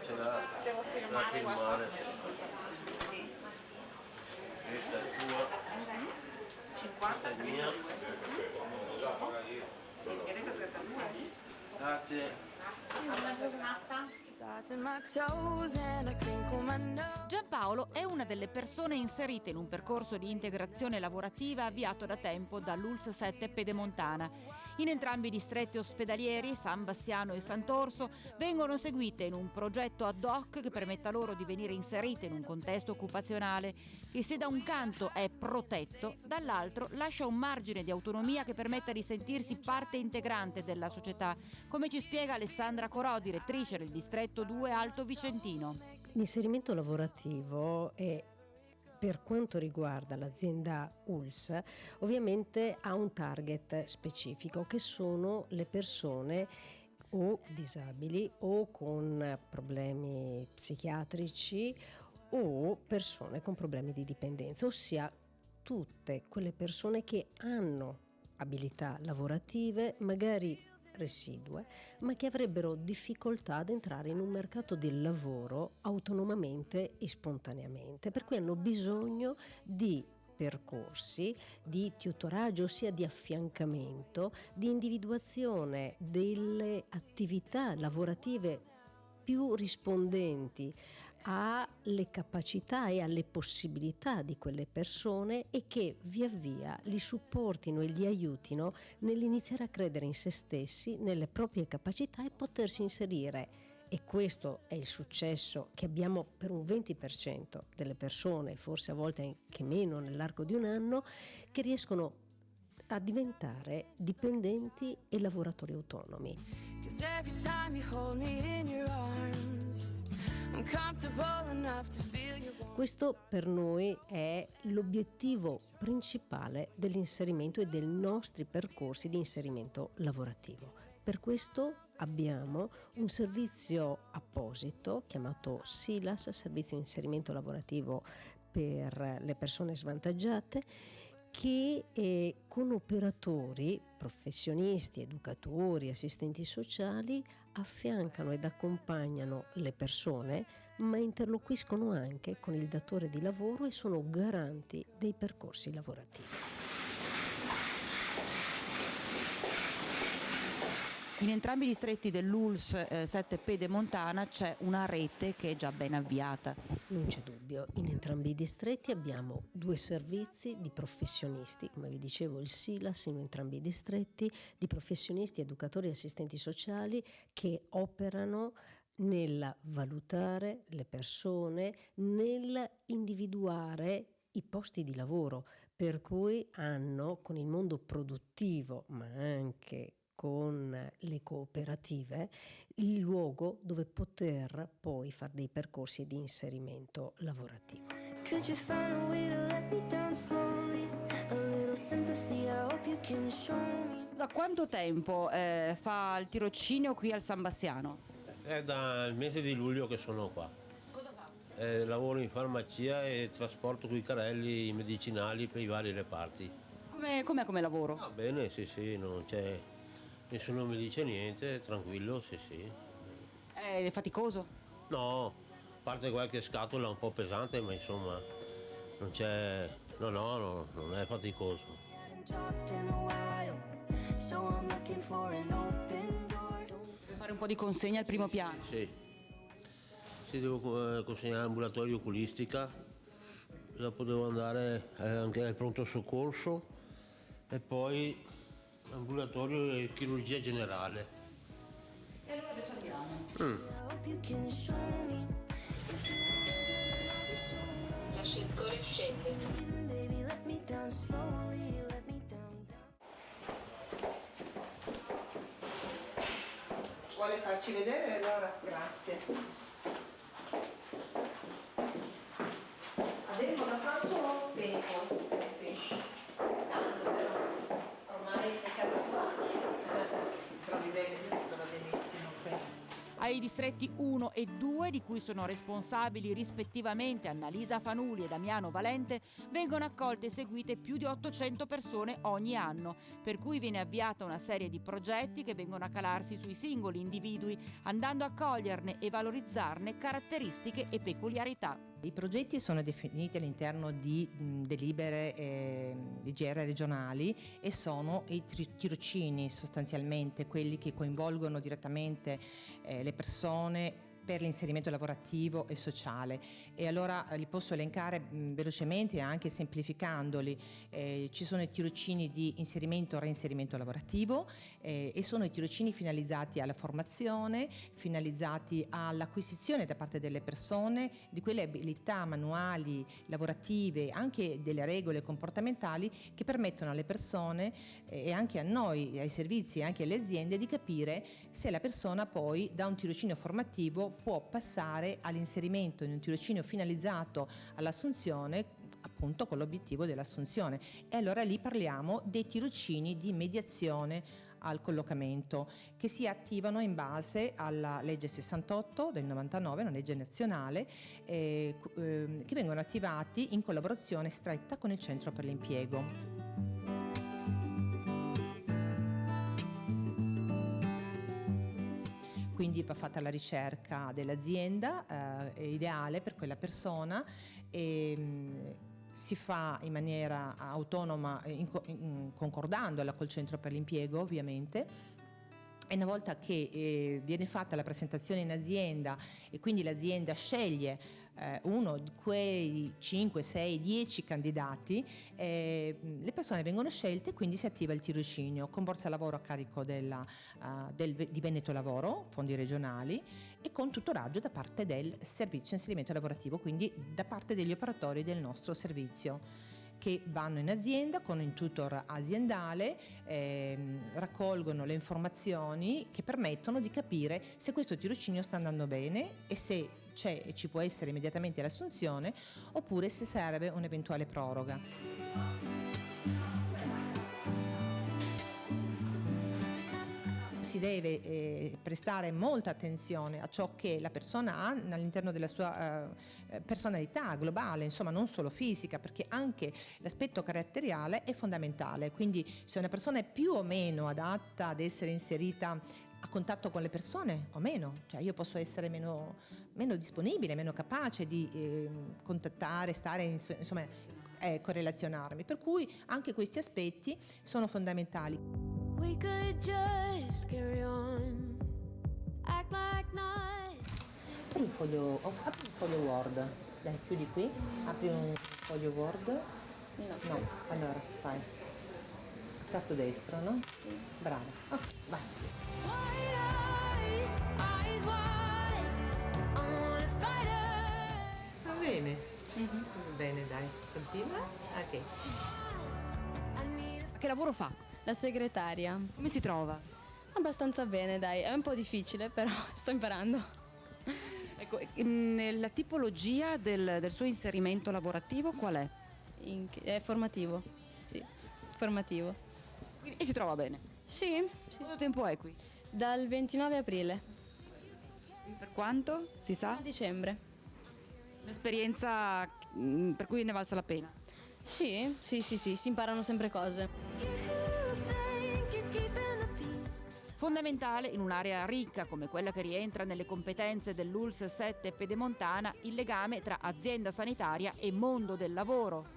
ce l'ha Devo da firmare firmare. Sì. Questa è tua, 50 questa è mia. Sì, chiedete 32. Grazie. Buona giornata. Giampaolo è una delle persone inserite in un percorso di integrazione lavorativa avviato da tempo dall'ULSS 7 Pedemontana. In entrambi i distretti ospedalieri, San Bassiano e Sant'Orso, vengono seguite in un progetto ad hoc che permetta loro di venire inserite in un contesto occupazionale che, se da un canto è protetto, dall'altro lascia un margine di autonomia che permetta di sentirsi parte integrante della società, come ci spiega Alessandra Corò, direttrice del distretto 2 Alto Vicentino. L'inserimento lavorativo è, per quanto riguarda l'azienda ULSS, ovviamente ha un target specifico, che sono le persone o disabili o con problemi psichiatrici o persone con problemi di dipendenza, ossia tutte quelle persone che hanno abilità lavorative, magari residue, ma che avrebbero difficoltà ad entrare in un mercato del lavoro autonomamente e spontaneamente, per cui hanno bisogno di percorsi di tutoraggio, ossia di affiancamento, di individuazione delle attività lavorative più rispondenti alle capacità e alle possibilità di quelle persone e che via via li supportino e li aiutino nell'iniziare a credere in se stessi, nelle proprie capacità e potersi inserire. E questo è il successo che abbiamo per un 20% delle persone, forse a volte anche meno nell'arco di un anno, che riescono a diventare dipendenti e lavoratori autonomi. Questo per noi è l'obiettivo principale dell'inserimento e dei nostri percorsi di inserimento lavorativo. Per questo abbiamo un servizio apposito chiamato SILAS, Servizio Inserimento Lavorativo per le persone svantaggiate, che con operatori, professionisti, educatori, assistenti sociali affiancano ed accompagnano le persone, ma interloquiscono anche con il datore di lavoro e sono garanti dei percorsi lavorativi. In entrambi i distretti dell'ULSS 7 Pedemontana c'è una rete che è già ben avviata. Non c'è dubbio, in entrambi i distretti abbiamo 2 servizi di professionisti, come vi dicevo il SILAS in entrambi i distretti, di professionisti, educatori e assistenti sociali che operano nel valutare le persone, nel individuare i posti di lavoro, per cui hanno con il mondo produttivo, ma anche con le cooperative, il luogo dove poter poi fare dei percorsi di inserimento lavorativo. Da quanto tempo fa il tirocinio qui al San Bassiano? È dal mese di luglio che sono qua. Cosa fa? Lavoro in farmacia e trasporto quei carrelli medicinali per i vari reparti. Com'è come lavoro? Va bene, sì, non c'è, nessuno mi dice niente, tranquillo, sì. È faticoso? No, a parte qualche scatola un po' pesante, ma insomma, non c'è, no, non è faticoso. Deve fare un po' di consegna al primo piano. Sì, devo consegnare all'ambulatorio oculistica, dopo devo andare anche al pronto soccorso e poi ambulatorio e chirurgia generale. E allora adesso andiamo. L'ascensore scende. Vuole farci vedere allora? Grazie. Adesso da quanto tempo sei qui? Tanto però. Ormai è casa tua. Trovi bene, questo trova benissimo qui. Ai distretti 1 e 2, di cui sono responsabili rispettivamente Annalisa Fanuli e Damiano Valente, vengono accolte e seguite più di 800 persone ogni anno, per cui viene avviata una serie di progetti che vengono a calarsi sui singoli individui, andando a coglierne e valorizzarne caratteristiche e peculiarità. I progetti sono definiti all'interno di delibere di GR regionali e sono i tirocini sostanzialmente, quelli che coinvolgono direttamente le persone per l'inserimento lavorativo e sociale. E allora li posso elencare velocemente, anche semplificandoli. Ci sono i tirocini di inserimento e reinserimento lavorativo e sono i tirocini finalizzati alla formazione, finalizzati all'acquisizione da parte delle persone di quelle abilità manuali, lavorative, anche delle regole comportamentali che permettono alle persone e anche a noi, ai servizi e anche alle aziende, di capire se la persona poi da un tirocinio formativo può passare all'inserimento in un tirocinio finalizzato all'assunzione, appunto con l'obiettivo dell'assunzione. E allora lì parliamo dei tirocini di mediazione al collocamento, che si attivano in base alla legge 68 del 99, una legge nazionale, che vengono attivati in collaborazione stretta con il Centro per l'Impiego. Quindi va fatta la ricerca dell'azienda ideale per quella persona e si fa in maniera autonoma, concordandola col Centro per l'Impiego ovviamente. E una volta che viene fatta la presentazione in azienda e quindi l'azienda sceglie uno di quei 5, 6, 10 candidati, le persone vengono scelte e quindi si attiva il tirocinio con borsa lavoro a carico di Veneto Lavoro, fondi regionali, e con tutoraggio da parte del servizio inserimento lavorativo, quindi da parte degli operatori del nostro servizio, che vanno in azienda con un tutor aziendale, raccolgono le informazioni che permettono di capire se questo tirocinio sta andando bene e se c'è e ci può essere immediatamente l'assunzione, oppure se serve un'eventuale proroga. Si deve prestare molta attenzione a ciò che la persona ha all'interno della sua personalità globale, insomma non solo fisica, perché anche l'aspetto caratteriale è fondamentale. Quindi se una persona è più o meno adatta ad essere inserita a contatto con le persone o meno, cioè io posso essere meno disponibile, meno capace di contattare, stare insomma correlazionarmi, per cui anche questi aspetti sono fondamentali. We could just carry on, act like night. Apri un foglio Word, dai, chiudi qui, apri un foglio Word. No, allora fai tasto destro, no? Sì. Brava, vai. White eyes wide, I wanna fight her. Va bene, bene, dai, continua, ok. I need a Che lavoro fa? La segretaria. Come si trova? Abbastanza bene, dai, è un po' difficile, però sto imparando. Ecco, la tipologia del suo inserimento lavorativo qual è? È formativo, sì, formativo. E si trova bene? Sì, Quanto tempo è qui? dal 29 aprile Per quanto? Si sa? a dicembre. Un'esperienza per cui ne valsa la pena. Sì, si imparano sempre cose. you think you're keeping the peace. Fondamentale in un'area ricca come quella che rientra nelle competenze dell'ULSS 7 Pedemontana il legame tra azienda sanitaria e mondo del lavoro.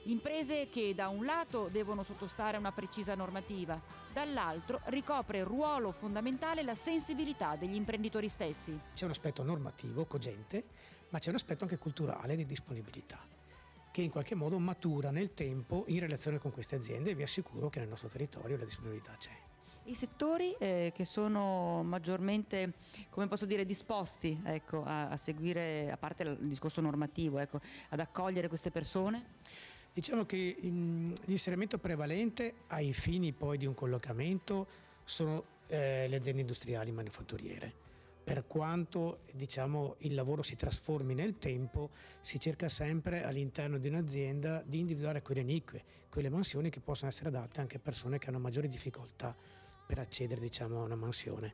Imprese che da un lato devono sottostare a una precisa normativa, dall'altro ricopre ruolo fondamentale la sensibilità degli imprenditori stessi. C'è un aspetto normativo, cogente, ma c'è un aspetto anche culturale di disponibilità, che in qualche modo matura nel tempo in relazione con queste aziende, e vi assicuro che nel nostro territorio la disponibilità c'è. I settori che sono maggiormente, come posso dire, disposti a seguire, a parte il discorso normativo, ad accogliere queste persone? Diciamo che l'inserimento prevalente ai fini poi di un collocamento sono le aziende industriali manifatturiere. Per quanto il lavoro si trasformi nel tempo, si cerca sempre all'interno di un'azienda di individuare quelle nicchie, quelle mansioni che possono essere adatte anche a persone che hanno maggiori difficoltà per accedere a una mansione.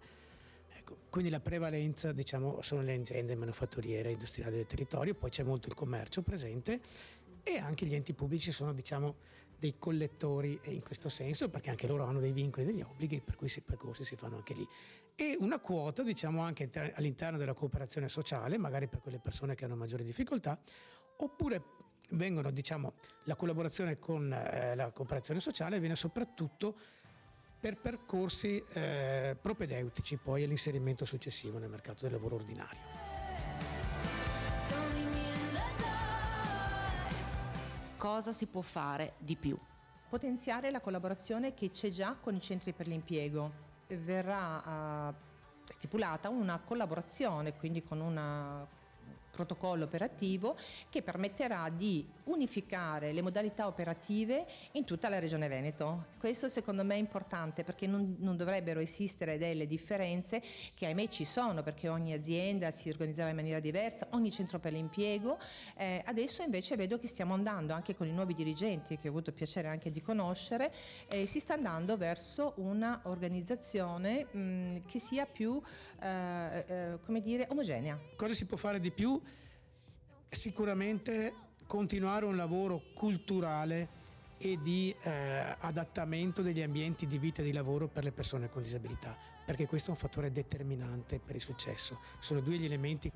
Ecco, quindi la prevalenza sono le aziende manifatturiere industriali del territorio, poi c'è molto il commercio presente e anche gli enti pubblici sono dei collettori in questo senso, perché anche loro hanno dei vincoli e degli obblighi, per cui i percorsi si fanno anche lì. E una quota anche all'interno della cooperazione sociale, magari per quelle persone che hanno maggiori difficoltà, oppure la collaborazione con la cooperazione sociale viene soprattutto per percorsi propedeutici poi all'inserimento successivo nel mercato del lavoro ordinario. Cosa si può fare di più? Potenziare la collaborazione che c'è già con i centri per l'impiego. Verrà stipulata una collaborazione, quindi con un protocollo operativo che permetterà di unificare le modalità operative in tutta la Regione Veneto. Questo secondo me è importante, perché non dovrebbero esistere delle differenze che ahimè ci sono, perché ogni azienda si organizzava in maniera diversa, ogni centro per l'impiego. Adesso invece vedo che stiamo andando, anche con i nuovi dirigenti che ho avuto il piacere anche di conoscere, si sta andando verso una organizzazione che sia più omogenea. Cosa si può fare di più? Sicuramente continuare un lavoro culturale e di adattamento degli ambienti di vita e di lavoro per le persone con disabilità, perché questo è un fattore determinante per il successo. Sono due gli elementi